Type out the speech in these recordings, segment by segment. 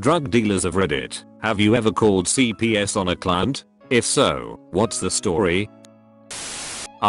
Drug dealers of Reddit, have you ever called CPS on a client? If so, what's the story?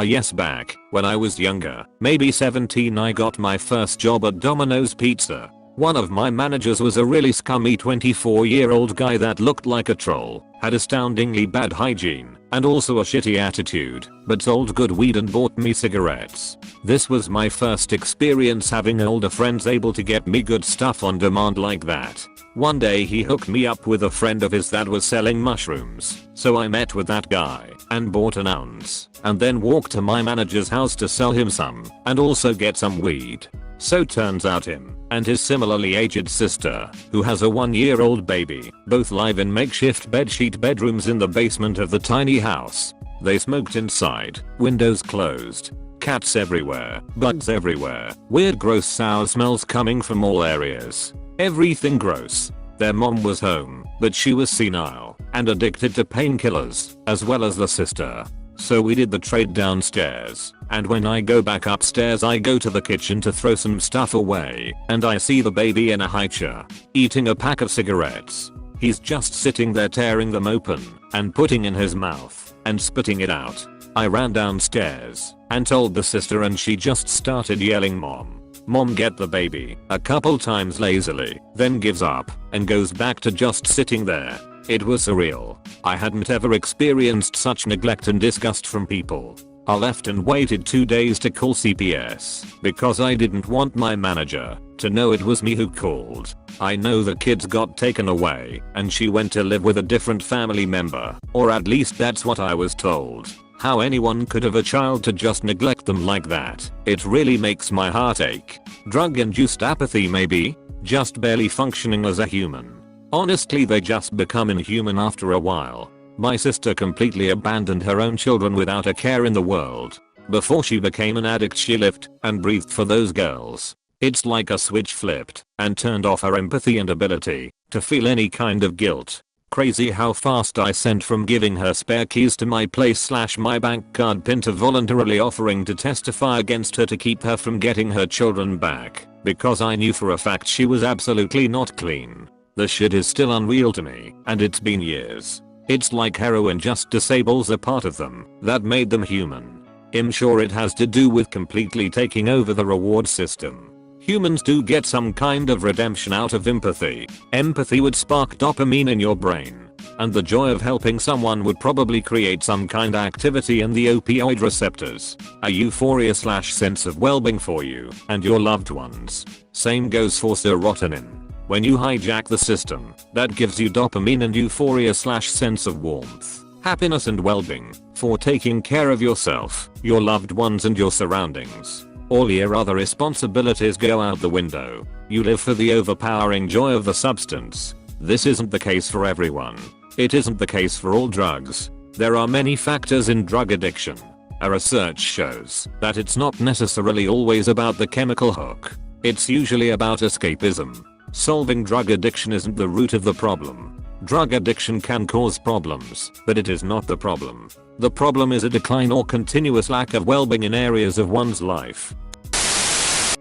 Yes, back when I was younger, maybe 17, I got my first job at Domino's Pizza. One of my managers was a really scummy 24-year-old guy that looked like a troll, had astoundingly bad hygiene, and also a shitty attitude, but sold good weed and bought me cigarettes. This was my first experience having older friends able to get me good stuff on demand like that. One day he hooked me up with a friend of his that was selling mushrooms, so I met with that guy and bought an ounce, and then walked to my manager's house to sell him some, and also get some weed. So turns out him and his similarly aged sister, who has a 1-year-old baby, both live in makeshift bedsheet bedrooms in the basement of the tiny house. They smoked inside, windows closed, cats everywhere, bugs everywhere, weird gross sour smells coming from all areas. Everything gross. Their mom was home, but she was senile and addicted to painkillers, as well as the sister. So we did the trade downstairs, and when I go back upstairs I go to the kitchen to throw some stuff away, and I see the baby in a high chair, eating a pack of cigarettes. He's just sitting there tearing them open, and putting in his mouth, and spitting it out. I ran downstairs, and told the sister, and she just started yelling, "Mom, Mom, get the baby," a couple times lazily, then gives up, and goes back to just sitting there. It was surreal. I hadn't ever experienced such neglect and disgust from people. I left and waited 2 days to call CPS because I didn't want my manager to know it was me who called. I know the kids got taken away and she went to live with a different family member, or at least that's what I was told. How anyone could have a child to just neglect them like that, it really makes my heart ache. Drug-induced apathy maybe? Just barely functioning as a human. Honestly, they just become inhuman after a while. My sister completely abandoned her own children without a care in the world. Before she became an addict, she lived and breathed for those girls. It's like a switch flipped and turned off her empathy and ability to feel any kind of guilt. Crazy how fast I sent from giving her spare keys to my place / my bank card pin to voluntarily offering to testify against her to keep her from getting her children back, because I knew for a fact she was absolutely not clean. The shit is still unreal to me, and it's been years. It's like heroin just disables a part of them that made them human. I'm sure it has to do with completely taking over the reward system. Humans do get some kind of redemption out of empathy. Empathy would spark dopamine in your brain, and the joy of helping someone would probably create some kind of activity in the opioid receptors. A euphoria / sense of well-being for you and your loved ones. Same goes for serotonin. When you hijack the system, that gives you dopamine and euphoria / sense of warmth, happiness and well-being for taking care of yourself, your loved ones and your surroundings. All your other responsibilities go out the window. You live for the overpowering joy of the substance. This isn't the case for everyone. It isn't the case for all drugs. There are many factors in drug addiction. A research shows that it's not necessarily always about the chemical hook. It's usually about escapism. Solving drug addiction isn't the root of the problem. Drug addiction can cause problems, but it is not the problem. The problem is a decline or continuous lack of well-being in areas of one's life.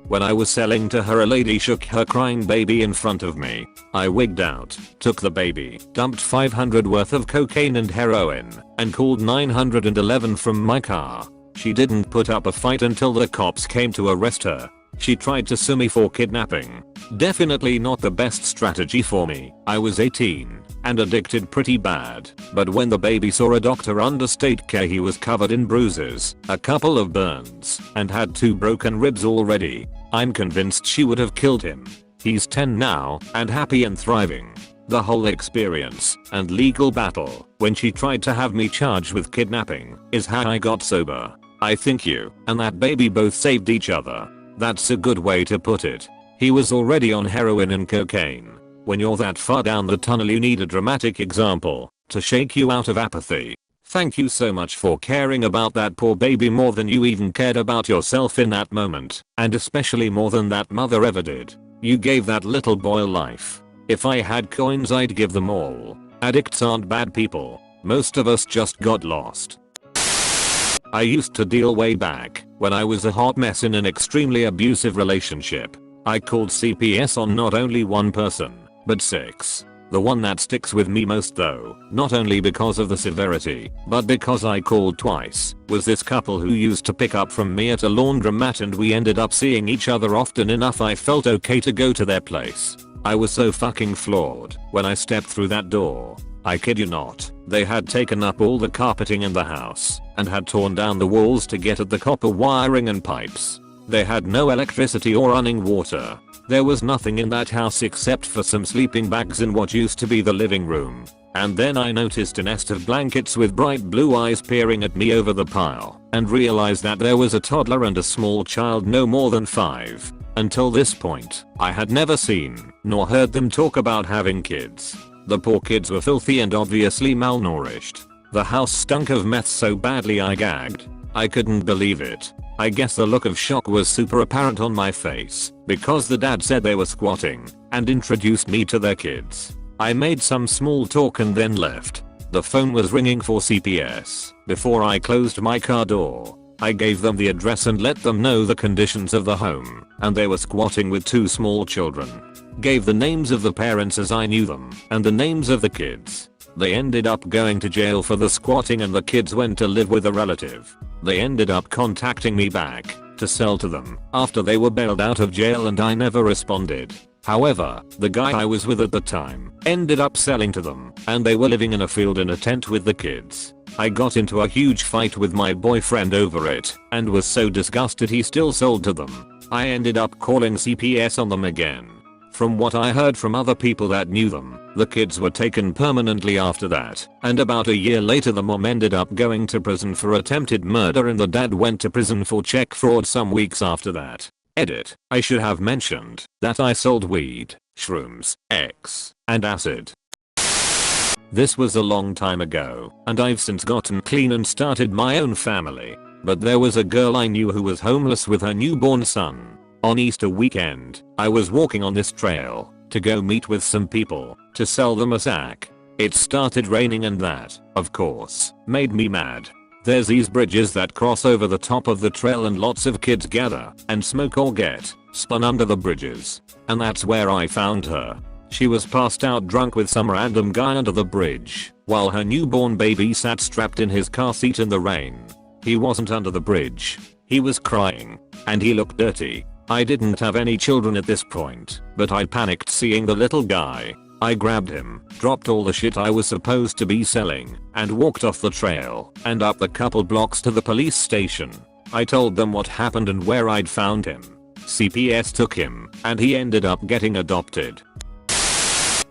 When I was selling to her, a lady shook her crying baby in front of me. I wigged out, took the baby, dumped $500 worth of cocaine and heroin, and called 911 from my car. She didn't put up a fight until the cops came to arrest her. She tried to sue me for kidnapping. Definitely not the best strategy for me. I was 18 and addicted pretty bad, but when the baby saw a doctor under state care, he was covered in bruises, a couple of burns, and had 2 broken ribs already. I'm convinced she would have killed him. He's 10 now and happy and thriving. The whole experience and legal battle when she tried to have me charged with kidnapping is how I got sober. I think you and that baby both saved each other. That's a good way to put it. He was already on heroin and cocaine. When you're that far down the tunnel, you need a dramatic example to shake you out of apathy. Thank you so much for caring about that poor baby more than you even cared about yourself in that moment, and especially more than that mother ever did. You gave that little boy life. If I had coins, I'd give them all. Addicts aren't bad people. Most of us just got lost. I used to deal way back when I was a hot mess in an extremely abusive relationship. I called CPS on not only one person, But 6. The one that sticks with me most though, not only because of the severity, but because I called twice, was this couple who used to pick up from me at a laundromat and we ended up seeing each other often enough I felt okay to go to their place. I was so fucking floored when I stepped through that door. I kid you not, they had taken up all the carpeting in the house and had torn down the walls to get at the copper wiring and pipes. They had no electricity or running water. There was nothing in that house except for some sleeping bags in what used to be the living room. And then I noticed a nest of blankets with bright blue eyes peering at me over the pile and realized that there was a toddler and a small child no more than 5. Until this point, I had never seen nor heard them talk about having kids. The poor kids were filthy and obviously malnourished. The house stunk of meth so badly I gagged. I couldn't believe it. I guess the look of shock was super apparent on my face because the dad said they were squatting and introduced me to their kids. I made some small talk and then left. The phone was ringing for CPS. Before I closed my car door, I gave them the address and let them know the conditions of the home, and they were squatting with 2 small children. Gave the names of the parents as I knew them and the names of the kids. They ended up going to jail for the squatting and the kids went to live with a relative. They ended up contacting me back to sell to them after they were bailed out of jail and I never responded. However, the guy I was with at the time ended up selling to them and they were living in a field in a tent with the kids. I got into a huge fight with my boyfriend over it and was so disgusted he still sold to them. I ended up calling CPS on them again. From what I heard from other people that knew them, the kids were taken permanently after that, and about a year later the mom ended up going to prison for attempted murder and the dad went to prison for check fraud some weeks after that. Edit. I should have mentioned that I sold weed, shrooms, X, and acid. This was a long time ago, and I've since gotten clean and started my own family. But there was a girl I knew who was homeless with her newborn son. On Easter weekend, I was walking on this trail to go meet with some people to sell them a sack. It started raining and that, of course, made me mad. There's these bridges that cross over the top of the trail and lots of kids gather and smoke or get spun under the bridges. And that's where I found her. She was passed out drunk with some random guy under the bridge while her newborn baby sat strapped in his car seat in the rain. He wasn't under the bridge. He was crying and he looked dirty. I didn't have any children at this point, but I panicked seeing the little guy. I grabbed him, dropped all the shit I was supposed to be selling, and walked off the trail and up the couple blocks to the police station. I told them what happened and where I'd found him. CPS took him, and he ended up getting adopted.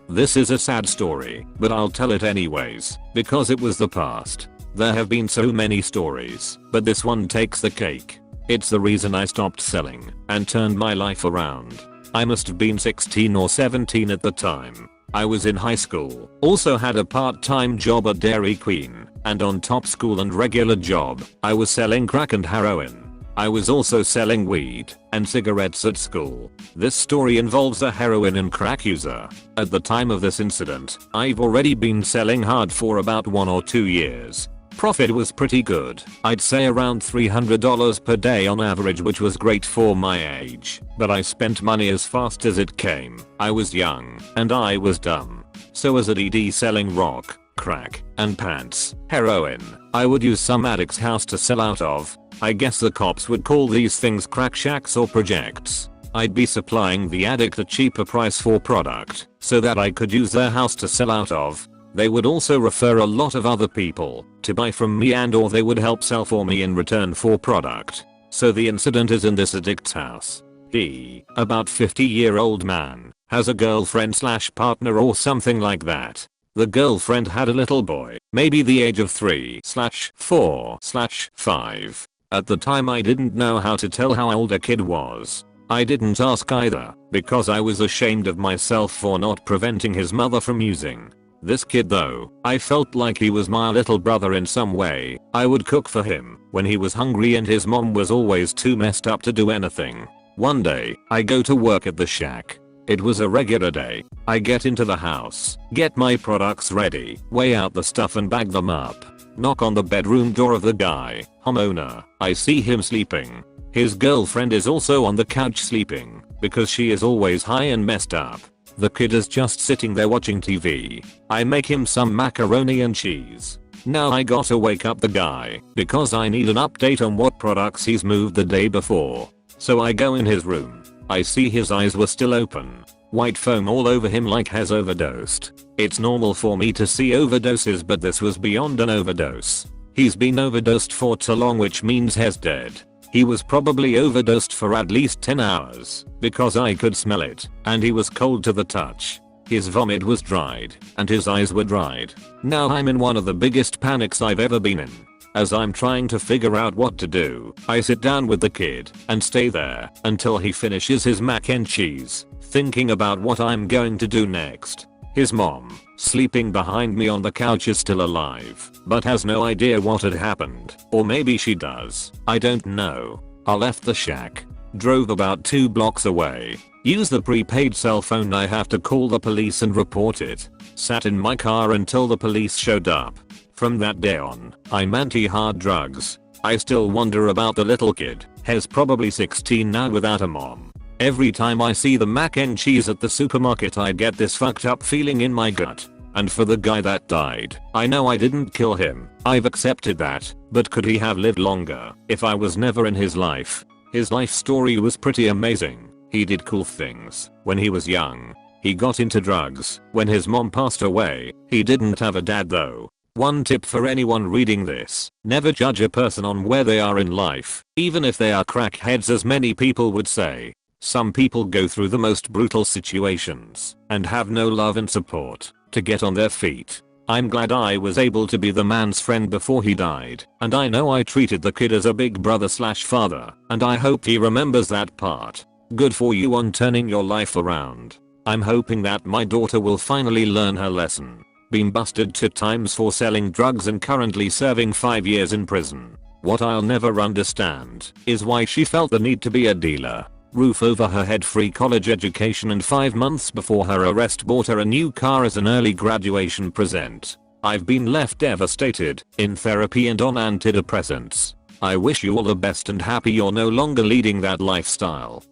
This is a sad story, but I'll tell it anyways, because it was the past. There have been so many stories, but this one takes the cake. It's the reason I stopped selling and turned my life around. I must have been 16 or 17 at the time. I was in high school, also had a part-time job at Dairy Queen, and on top school and regular job, I was selling crack and heroin. I was also selling weed and cigarettes at school. This story involves a heroin and crack user. At the time of this incident, I've already been selling hard for about 1 or 2 years. Profit was pretty good. I'd say around $300 per day on average, which was great for my age, but I spent money as fast as it came. I was young and I was dumb. So as a DD selling rock, crack, and pants, heroin, I would use some addict's house to sell out of. I guess the cops would call these things crack shacks or projects. I'd be supplying the addict a cheaper price for product so that I could use their house to sell out of. They would also refer a lot of other people to buy from me and or they would help sell for me in return for product. So the incident is in this addict's house. He, about 50-year-old man, has a girlfriend slash partner or something like that. The girlfriend had a little boy, maybe the age of 3/4/5. At the time I didn't know how to tell how old a kid was. I didn't ask either, because I was ashamed of myself for not preventing his mother from using. This kid though, I felt like he was my little brother in some way. I would cook for him when he was hungry and his mom was always too messed up to do anything. One day, I go to work at the shack. It was a regular day. I get into the house, get my products ready, weigh out the stuff and bag them up. Knock on the bedroom door of the guy, homeowner. I see him sleeping. His girlfriend is also on the couch sleeping, because she is always high and messed up. The kid is just sitting there watching TV. I make him some macaroni and cheese. Now I gotta wake up the guy because I need an update on what products he's moved the day before. So I go in his room. I see his eyes were still open. White foam all over him like has overdosed. It's normal for me to see overdoses, but this was beyond an overdose. He's been overdosed for too long, which means he's dead. He was probably overdosed for at least 10 hours because I could smell it and he was cold to the touch. His vomit was dried and his eyes were dried. Now I'm in one of the biggest panics I've ever been in. As I'm trying to figure out what to do, I sit down with the kid and stay there until he finishes his mac and cheese, thinking about what I'm going to do next. His mom, sleeping behind me on the couch, is still alive, but has no idea what had happened. Or maybe she does. I don't know. I left the shack, drove about 2 blocks away, used the prepaid cell phone. I have to call the police and report it. Sat in my car until the police showed up. From that day on, I'm anti-hard drugs. I still wonder about the little kid. He's probably 16 now without a mom. Every time I see the mac and cheese at the supermarket, I get this fucked up feeling in my gut. And for the guy that died, I know I didn't kill him. I've accepted that, but could he have lived longer if I was never in his life? His life story was pretty amazing. He did cool things when he was young. He got into drugs when his mom passed away. He didn't have a dad though. One tip for anyone reading this: never judge a person on where they are in life, even if they are crackheads, as many people would say. Some people go through the most brutal situations and have no love and support to get on their feet. I'm glad I was able to be the man's friend before he died, and I know I treated the kid as a big brother/father, and I hope he remembers that part. Good for you on turning your life around. I'm hoping that my daughter will finally learn her lesson. Been busted 2 times for selling drugs and currently serving 5 years in prison. What I'll never understand is why she felt the need to be a dealer. Roof over her head, free college education, and 5 months before her arrest bought her a new car as an early graduation present. I've been left devastated, in therapy and on antidepressants. I wish you all the best and happy you're no longer leading that lifestyle.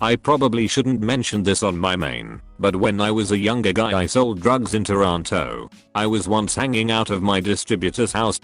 I probably shouldn't mention this on my main, but when I was a younger guy I sold drugs in Toronto. I was once hanging out of my distributor's house.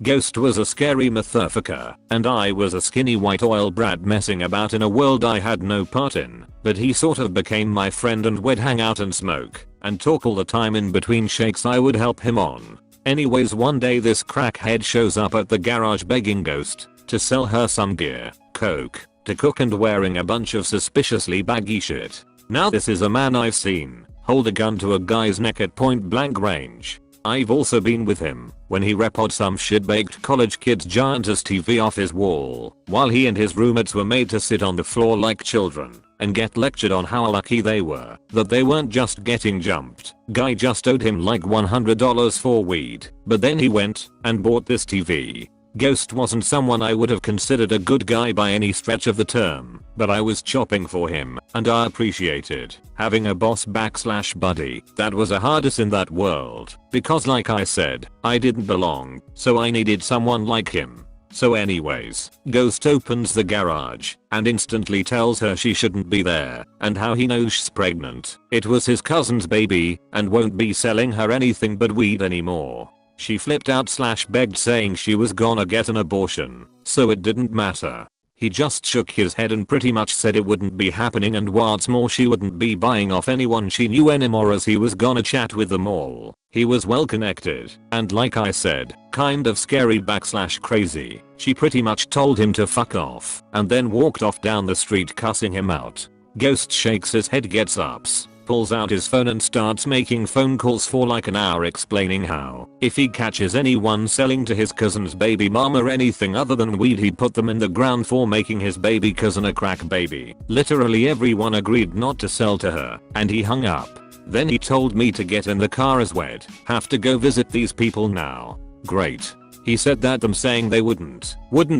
Ghost was a scary motherfucker, and I was a skinny white oil brat messing about in a world I had no part in, but he sort of became my friend and we'd hang out and smoke and talk all the time. In between shakes I would help him on. Anyways, one day this crackhead shows up at the garage begging Ghost to sell her some gear, coke, to cook, and wearing a bunch of suspiciously baggy shit. Now this is a man I've seen hold a gun to a guy's neck at point blank range. I've also been with him when he repod some shit-baked college kid's giant-ass TV off his wall while he and his roommates were made to sit on the floor like children and get lectured on how lucky they were that they weren't just getting jumped. Guy just owed him like $100 for weed, but then he went and bought this TV. Ghost wasn't someone I would have considered a good guy by any stretch of the term, but I was chopping for him, and I appreciated having a boss/buddy that was a hardest in that world, because like I said, I didn't belong, so I needed someone like him. So anyways, Ghost opens the garage and instantly tells her she shouldn't be there and how he knows she's pregnant. It was his cousin's baby and won't be selling her anything but weed anymore. She flipped out/begged, saying she was gonna get an abortion, so it didn't matter. He just shook his head and pretty much said it wouldn't be happening, and what's more, she wouldn't be buying off anyone she knew anymore, as he was gonna chat with them all. He was well connected, and like I said, kind of scary /crazy. She pretty much told him to fuck off, and then walked off down the street cussing him out. Ghost shakes his head, gets up, pulls out his phone and starts making phone calls for like an hour, explaining how if he catches anyone selling to his cousin's baby mama anything other than weed, he'd put them in the ground for making his baby cousin a crack baby. Literally everyone agreed not to sell to her, and he hung up. Then he told me to get in the car as we'd have to go visit these people now. Great. He said that them saying they wouldn't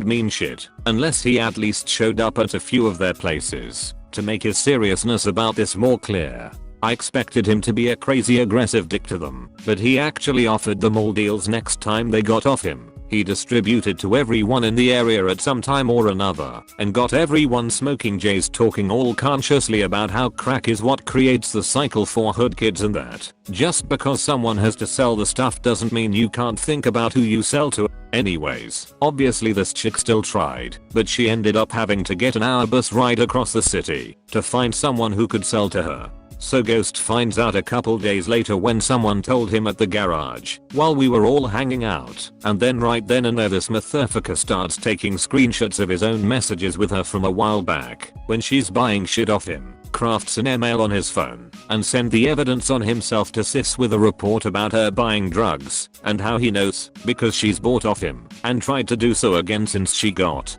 mean shit unless he at least showed up at a few of their places to make his seriousness about this more clear. I expected him to be a crazy aggressive dick to them, but he actually offered them all deals next time they got off him. He distributed to everyone in the area at some time or another and got everyone smoking J's, talking all consciously about how crack is what creates the cycle for hood kids and that just because someone has to sell the stuff doesn't mean you can't think about who you sell to. Anyways, obviously this chick still tried, but she ended up having to get an hour bus ride across the city to find someone who could sell to her. So Ghost finds out a couple days later when someone told him at the garage while we were all hanging out, and then right then and there this motherfucker starts taking screenshots of his own messages with her from a while back when she's buying shit off him, crafts an email on his phone, and send the evidence on himself to sis with a report about her buying drugs and how he knows because she's bought off him and tried to do so again since she got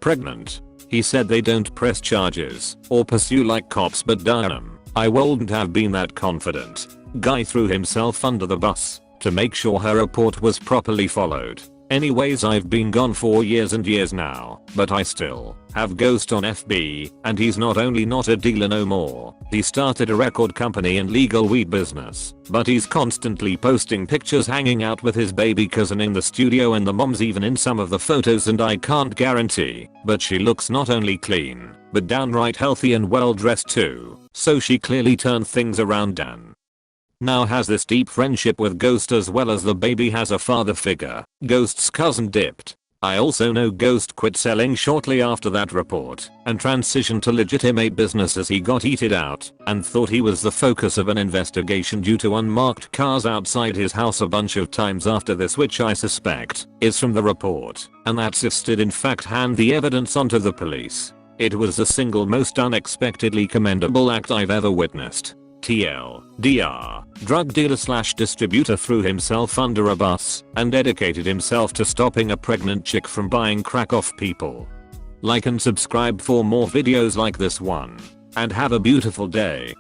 pregnant. He said they don't press charges or pursue like cops, but damn, I wouldn't have been that confident. Guy threw himself under the bus to make sure her report was properly followed. Anyways, I've been gone for years and years now, but I still have Ghost on FB, and he's not only not a dealer no more, he started a record company and legal weed business, but he's constantly posting pictures hanging out with his baby cousin in the studio, and the mom's even in some of the photos, and I can't guarantee, but she looks not only clean, but downright healthy and well dressed too, so she clearly turned things around and now has this deep friendship with Ghost, as well as the baby has a father figure. Ghost's cousin dipped. I also know Ghost quit selling shortly after that report and transitioned to legitimate business as he got eated out and thought he was the focus of an investigation due to unmarked cars outside his house a bunch of times after this, which I suspect is from the report, and that sis did in fact hand the evidence onto the police. It was the single most unexpectedly commendable act I've ever witnessed. TLDR, drug dealer / distributor threw himself under a bus and dedicated himself to stopping a pregnant chick from buying crack off people. Like and subscribe for more videos like this one, and have a beautiful day.